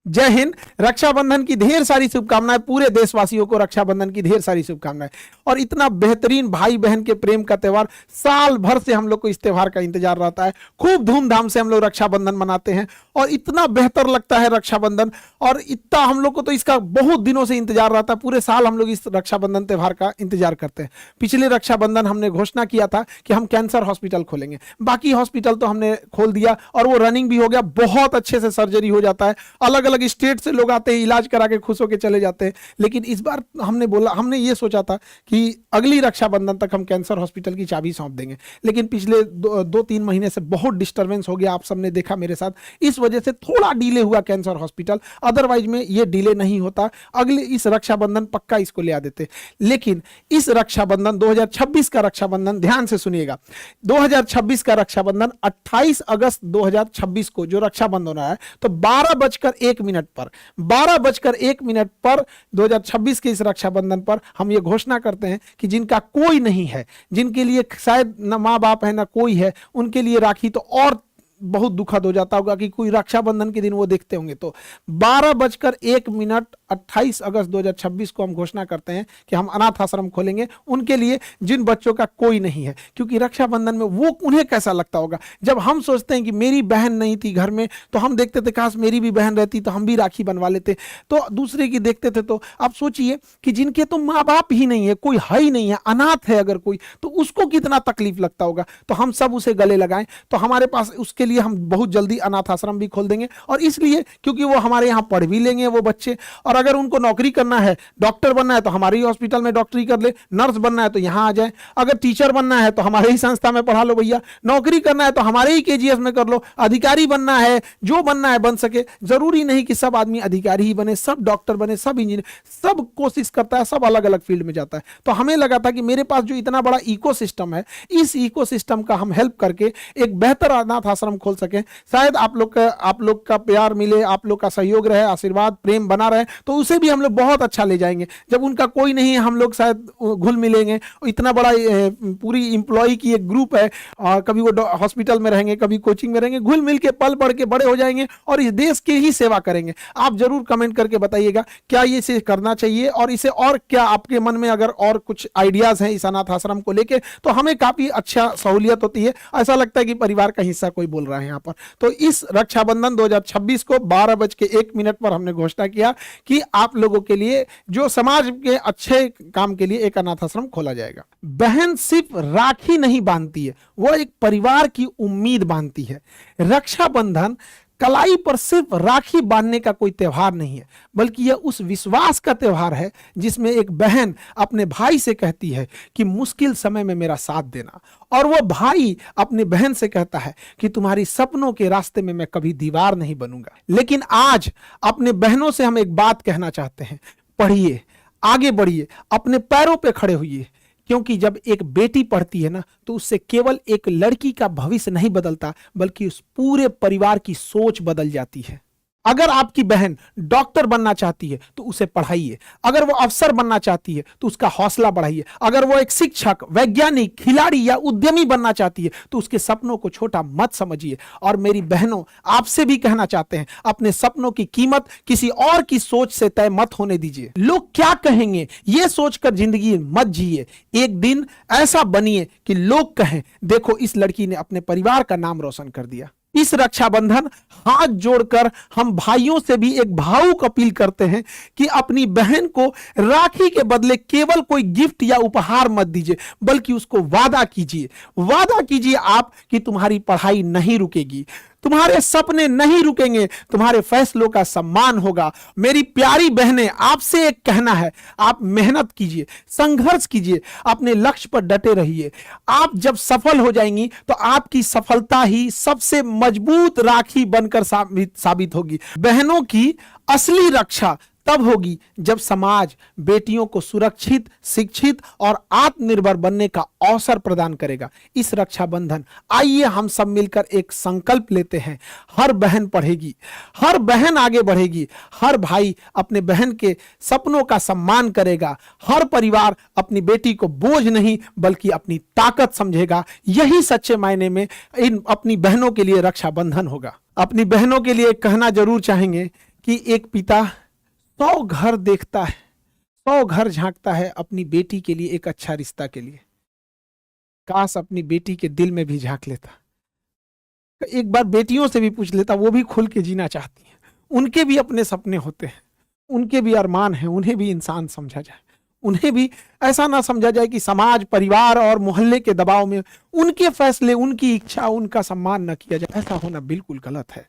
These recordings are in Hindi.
जय हिंद। रक्षाबंधन की ढेर सारी शुभकामनाएं, पूरे देशवासियों को रक्षाबंधन की ढेर सारी शुभकामनाएं। और इतना बेहतरीन भाई बहन के प्रेम का त्यौहार, साल भर से हम लोग को इस त्यौहार का इंतजार रहता है। खूब धूमधाम से हम लोग रक्षाबंधन मनाते हैं और इतना बेहतर लगता है रक्षाबंधन। और इतना हम लोग को तो इसका बहुत दिनों से इंतजार रहता है, पूरे साल हम लोग इस रक्षाबंधन त्यौहार का इंतजार करते हैं। पिछले रक्षाबंधन हमने घोषणा किया था कि हम कैंसर हॉस्पिटल खोलेंगे, बाकी हॉस्पिटल तो हमने खोल दिया और वो रनिंग भी हो गया, बहुत अच्छे से सर्जरी हो जाता है। अलग अलग स्टेट से लोग आते हैं, इलाज करा के खुश होकर चले जाते हैं। लेकिन इस बार हमने ये सोचा था कि अगली रक्षाबंधन तक हम कैंसर हॉस्पिटल की चाबी सौंप देंगे। लेकिन पिछले 2-3 महीने से बहुत डिस्टरबेंस हो गया, आप सबने देखा मेरे साथ, इस वजह से थोड़ा डिले हुआ कैंसर हॉस्पिटल। अदरवाइज में ये डिले नहीं होता, अगले इस रक्षाबंधन पक्का इसको ले आ देते। लेकिन इस रक्षाबंधन 2026 का रक्षाबंधन, ध्यान से सुनिएगा, 2026 का रक्षाबंधन 28 अगस्त 2026 को जो रक्षाबंधन हो रहा है, तो 12:01 पर 2026 के इस रक्षाबंधन पर हम ये घोषणा करते हैं कि जिनका कोई नहीं है, जिनके लिए शायद न माँ बाप है ना कोई है, उनके लिए राखी तो और बहुत दुखद हो जाता होगा कि कोई रक्षाबंधन के दिन वो देखते होंगे। तो 12:01 28 अगस्त 2026 को हम घोषणा करते हैं कि हम अनाथ आश्रम खोलेंगे उनके लिए जिन बच्चों का कोई नहीं है। क्योंकि रक्षाबंधन में वो उन्हें कैसा लगता होगा जब हम सोचते हैं कि मेरी बहन नहीं थी घर में, तो हम देखते थे काश मेरी भी बहन रहती तो हम भी राखी बनवा लेते, तो दूसरे की देखते थे। तो आप सोचिए कि जिनके तो माँ बाप ही नहीं है, कोई है ही नहीं है, अनाथ है अगर कोई, तो उसको कितना तकलीफ लगता होगा। तो हम सब उसे गले लगाएं, तो हमारे पास उसके लिए हम बहुत जल्दी अनाथ आश्रम भी खोल देंगे। और इसलिए क्योंकि वो हमारे यहाँ पढ़ भी लेंगे वो बच्चे, और अगर उनको नौकरी करना है, डॉक्टर बनना है तो हमारे ही हॉस्पिटल में डॉक्टरी कर ले, नर्स बनना है तो यहाँ आ जाए, अगर टीचर बनना है तो हमारे ही संस्था में पढ़ा लो भैया, नौकरी करना है तो हमारे ही केजीएस में कर लो, अधिकारी बनना है, जो बनना है बन सके। जरूरी नहीं कि सब आदमी अधिकारी ही बने, सब डॉक्टर बने, सब इंजीनियर, सब कोशिश करता है, सब अलग अलग फील्ड में जाता है। तो हमें लगा था कि मेरे पास जो इतना बड़ा इकोसिस्टम है, इस इकोसिस्टम का हम हेल्प करके एक बेहतर अनाथ आश्रम खोल सके। शायद आप लोग का प्यार मिले, आप लोग का सहयोग रहे, आशीर्वाद प्रेम बना रहे, तो उसे भी हम लोग बहुत अच्छा ले जाएंगे। जब उनका कोई नहीं है, हम लोग शायद घुल मिलेंगे। इतना बड़ा पूरी इंप्लॉई की एक ग्रुप है, कभी वो हॉस्पिटल में रहेंगे, कभी कोचिंग में रहेंगे, घुल मिल के पल बढ़ के बड़े हो जाएंगे और इस देश की ही सेवा करेंगे। आप जरूर कमेंट करके बताइएगा क्या ये इसे करना चाहिए, और इसे और क्या आपके मन में अगर और कुछ आइडियाज हैं इस अनाथ आश्रम को लेके, तो हमें काफी अच्छा सहूलियत होती है। ऐसा लगता है कि परिवार का हिस्सा कोई बोल रहा है यहाँ पर। तो इस रक्षाबंधन 2026 को 12:01 पर हमने घोषणा किया कि आप लोगों के लिए, जो समाज के अच्छे काम के लिए, एक अनाथ आश्रम खोला जाएगा। बहन सिर्फ राखी नहीं बांधती है, वो एक परिवार की उम्मीद बांधती है। रक्षाबंधन कलाई पर सिर्फ राखी बांधने का कोई त्यौहार नहीं है, बल्कि यह उस विश्वास का त्यौहार है जिसमें एक बहन अपने भाई से कहती है कि मुश्किल समय में मेरा साथ देना, और वो भाई अपने बहन से कहता है कि तुम्हारी सपनों के रास्ते में मैं कभी दीवार नहीं बनूंगा। लेकिन आज अपने बहनों से हम एक बात कहना चाहते हैं, पढ़िए, आगे बढ़िए, अपने पैरों पे खड़े होइए। क्योंकि जब एक बेटी पढ़ती है ना, तो उससे केवल एक लड़की का भविष्य नहीं बदलता, बल्कि उस पूरे परिवार की सोच बदल जाती है। अगर आपकी बहन डॉक्टर बनना चाहती है तो उसे पढ़ाइए, अगर वो अफसर बनना चाहती है तो उसका हौसला बढ़ाइए, अगर वो एक शिक्षक, वैज्ञानिक, खिलाड़ी या उद्यमी बनना चाहती है तो उसके सपनों को छोटा मत समझिए। और मेरी बहनों, आपसे भी कहना चाहते हैं, अपने सपनों की कीमत किसी और की सोच से तय मत होने दीजिए। लोग क्या कहेंगे ये सोचकर जिंदगी मत जिए। एक दिन ऐसा बनिए कि लोग कहें, देखो इस लड़की ने अपने परिवार का नाम रोशन कर दिया। इस रक्षाबंधन हाथ जोड़कर हम भाइयों से भी एक भावुक अपील करते हैं कि अपनी बहन को राखी के बदले केवल कोई गिफ्ट या उपहार मत दीजिए, बल्कि उसको वादा कीजिए आप कि तुम्हारी पढ़ाई नहीं रुकेगी, तुम्हारे सपने नहीं रुकेंगे, तुम्हारे फैसलों का सम्मान होगा। मेरी प्यारी बहनें, आपसे एक कहना है, आप मेहनत कीजिए, संघर्ष कीजिए, अपने लक्ष्य पर डटे रहिए। आप जब सफल हो जाएंगी तो आपकी सफलता ही सबसे मजबूत राखी बनकर साबित होगी। बहनों की असली रक्षा तब होगी जब समाज बेटियों को सुरक्षित, शिक्षित और आत्मनिर्भर बनने का अवसर प्रदान करेगा। इस रक्षाबंधन आइए हम सब मिलकर एक संकल्प लेते हैं, हर बहन पढ़ेगी, हर बहन आगे बढ़ेगी, हर भाई अपने बहन के सपनों का सम्मान करेगा, हर परिवार अपनी बेटी को बोझ नहीं बल्कि अपनी ताकत समझेगा। यही सच्चे मायने में इन अपनी बहनों के लिए रक्षाबंधन होगा। अपनी बहनों के लिए कहना जरूर चाहेंगे कि एक पिता 100 घर देखता है, 100 घर झांकता है अपनी बेटी के लिए, एक अच्छा रिश्ता के लिए। काश अपनी बेटी के दिल में भी झांक लेता, एक बार बेटियों से भी पूछ लेता, वो भी खुल के जीना चाहती हैं, उनके भी अपने सपने होते हैं, उनके भी अरमान हैं, उन्हें भी इंसान समझा जाए, उन्हें भी ऐसा ना समझा जाए कि समाज, परिवार और मोहल्ले के दबाव में उनके फैसले, उनकी इच्छा, उनका सम्मान न किया जाए। ऐसा होना बिल्कुल गलत है।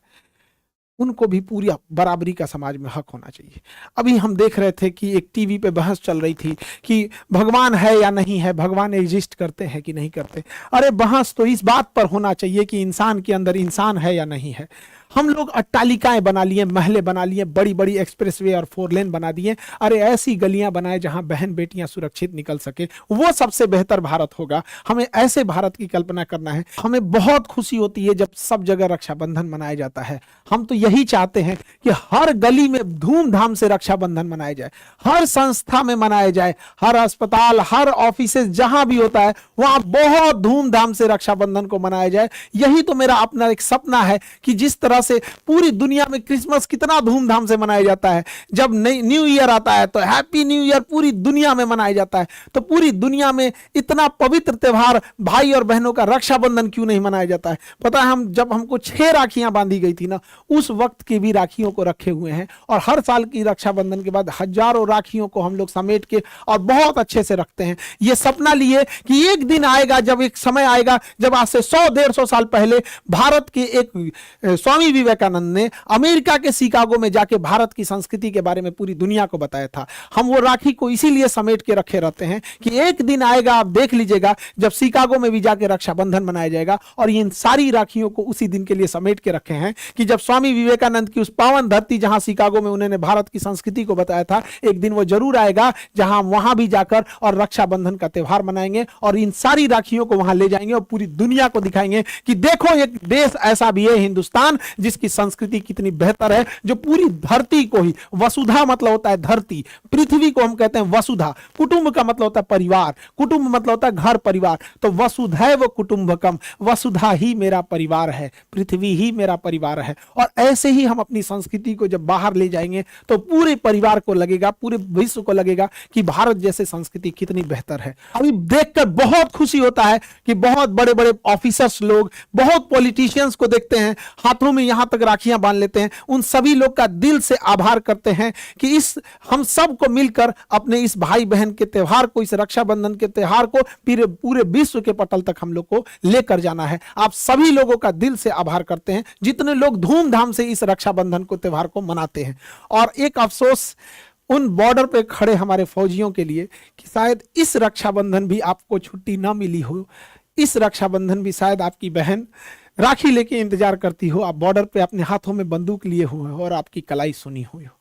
उनको भी पूरी बराबरी का समाज में हक होना चाहिए। अभी हम देख रहे थे कि एक टीवी पे बहस चल रही थी कि भगवान है या नहीं है, भगवान एग्जिस्ट करते हैं कि नहीं करते। अरे बहस तो इस बात पर होना चाहिए कि इंसान के अंदर इंसान है या नहीं है। हम लोग अट्टालिकाएं बना लिए, महले बना लिए, बड़ी बड़ी एक्सप्रेसवे और 4 लेन बना दिए। अरे ऐसी गलियां बनाए जहां बहन बेटियां सुरक्षित निकल सके, वो सबसे बेहतर भारत होगा। हमें ऐसे भारत की कल्पना करना है। हमें बहुत खुशी होती है जब सब जगह रक्षाबंधन मनाया जाता है। हम तो यही चाहते हैं कि हर गली में धूमधाम से रक्षाबंधन मनाया जाए, हर संस्था में मनाया जाए, हर अस्पताल, हर ऑफिस जहां भी होता है वहां बहुत धूमधाम से रक्षाबंधन को मनाया जाए। यही तो मेरा अपना एक सपना है कि जिस तरह से पूरी दुनिया में क्रिसमस कितना धूमधाम से मनाया जाता है, जब न्यू ईयर आता है तो हैप्पी न्यू ईयर पूरी दुनिया में मनाया जाता है, तो पूरी दुनिया में इतना पवित्र त्योहार भाई और बहनों का रक्षाबंधन क्यों नहीं मनाया जाता है? पता है, हम जब हमको 6 राखियां बांधी गई थी ना, उस वक्त की भी राखियों को रखे हुए हैं, और हर साल की रक्षाबंधन के बाद हजारों राखियों को हम लोग समेट के और बहुत अच्छे से रखते हैं। ये सपना लिए कि एक दिन आएगा, जब एक समय आएगा जब आज से 100-150 साल पहले भारत के एक स्वामी विवेकानंद ने अमेरिका के शिकागो में जाके भारत की संस्कृति के बारे में पूरी दुनिया को बताया था। हम वो राखी को इसीलिए समेट के रखे रहते हैं कि एक दिन आएगा, आप देख लीजिएगा, जब शिकागो में भी जाके रक्षाबंधन मनाया जाएगा। और इन सारी राखियों को उसी दिन के लिए समेट के रखे हैं कि जब स्वामी विवेकानंद की उस पावन धरती जहां शिकागो में उन्होंने भारत की संस्कृति को बताया था, एक दिन वो जरूर आएगा जहां वहां भी जाकर और रक्षाबंधन का त्योहार मनाएंगे और इन सारी राखियों को वहां ले जाएंगे और पूरी दुनिया को दिखाएंगे कि देखो एक देश ऐसा भी है, हिंदुस्तान, जिसकी संस्कृति कितनी बेहतर है, जो पूरी धरती को ही, वसुधा मतलब होता है धरती, पृथ्वी को हम कहते हैं वसुधा, कुटुंब का मतलब होता है परिवार, कुटुंब मतलब होता है घर परिवार, तो वसुधैव कुटुंबकम, वसुधा ही मेरा परिवार है, पृथ्वी ही मेरा परिवार है। और ऐसे ही हम अपनी संस्कृति को जब बाहर ले जाएंगे तो पूरे परिवार को लगेगा, पूरे विश्व को लगेगा कि भारत जैसे संस्कृति कितनी बेहतर है। अभी देखकर बहुत खुशी होता है कि बहुत बड़े बड़े ऑफिसर्स लोग, बहुत पॉलिटिशियंस को देखते हैं हाथों में यहां तक राखियां बांध लेते हैं। उन सभी लोग का दिल से आभार करते हैं कि इस हम सब को मिलकर अपने इस भाई बहन के त्योहार को, इस रक्षाबंधन के त्योहार को पूरे विश्व के पटल तक हम लोग को लेकर जाना है। आप सभी लोगों का दिल से आभार करते हैं जितने लोग धूमधाम से इस रक्षाबंधन को त्योहार को मनाते हैं। और एक अफसोस उन बॉर्डर पे खड़े हमारे फौजियों के लिए कि शायद इस रक्षाबंधन भी आपको छुट्टी ना मिली हो, इस रक्षाबंधन भी शायद आपकी बहन राखी लेके इंतजार करती हो, आप बॉर्डर पे अपने हाथों में बंदूक लिए हुए हो और आपकी कलाई सुनी हुई हो,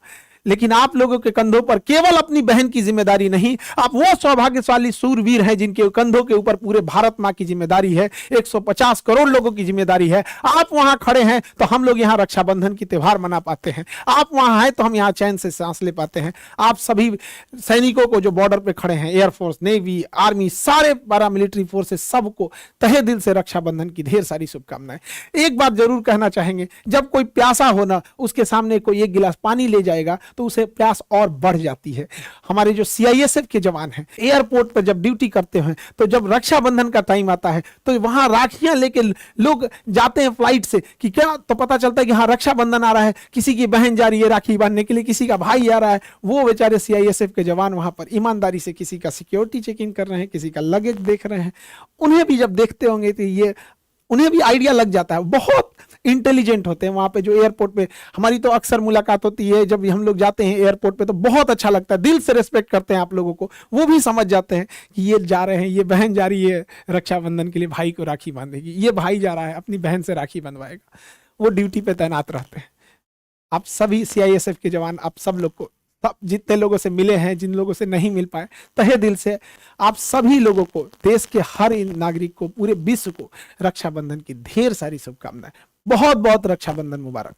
लेकिन आप लोगों के कंधों पर केवल अपनी बहन की जिम्मेदारी नहीं, आप वो सौभाग्यशाली सूरवीर हैं जिनके कंधों के ऊपर पूरे भारत मां की जिम्मेदारी है, 150 करोड़ लोगों की जिम्मेदारी है। आप वहां खड़े हैं तो हम लोग यहाँ रक्षाबंधन की त्योहार मना पाते हैं, आप वहां हैं तो हम यहाँ चैन से सांस ले पाते हैं। आप सभी सैनिकों को जो बॉर्डर पे खड़े हैं, एयरफोर्स, नेवी, आर्मी, सारे पैरामिलिट्री फोर्सेस, सबको तहे दिल से रक्षाबंधन की ढेर सारी शुभकामनाएं। एक बात जरूर कहना चाहेंगे, जब कोई प्यासा हो ना, उसके सामने कोई एक गिलास पानी ले जाएगा तो उसे प्यास और बढ़ जाती है। हमारे जो सीआईएसएफ के जवान हैं, एयरपोर्ट पर जब ड्यूटी करते हैं तो जब रक्षाबंधन का टाइम आता है तो वहां राखियां लेके लोग जाते हैं फ्लाइट से कि क्या, तो पता चलता है कि हाँ रक्षाबंधन आ रहा है, किसी की बहन जा रही है राखी बांधने के लिए, किसी का भाई आ रहा है। वो बेचारे सीआईएसएफ के जवान वहां पर ईमानदारी से किसी का सिक्योरिटी चेक इन कर रहे हैं, किसी का लगेज देख रहे हैं। उन्हें भी जब देखते होंगे तो ये उन्हें भी आइडिया लग जाता है, बहुत इंटेलिजेंट होते हैं वहां पे। जो एयरपोर्ट पे हमारी तो अक्सर मुलाकात होती है, जब हम लोग जाते हैं एयरपोर्ट पे तो बहुत अच्छा लगता है, दिल से रिस्पेक्ट करते हैं आप लोगों को। वो भी समझ जाते हैं कि ये जा रहे हैं, ये बहन जा रही है रक्षाबंधन के लिए, भाई को राखी बांधेगी, ये भाई जा रहा है अपनी बहन से राखी बंधवाएगा। वो ड्यूटी पे तैनात रहते हैं। आप सभी सीआईएसएफ के जवान, आप सब लोग को, सब जितने लोगों से मिले हैं, जिन लोगों से नहीं मिल पाए, तहे दिल से आप सभी लोगों को, देश के हर नागरिक को, पूरे विश्व को रक्षाबंधन की ढेर सारी शुभकामनाएं। बहुत बहुत रक्षाबंधन मुबारक।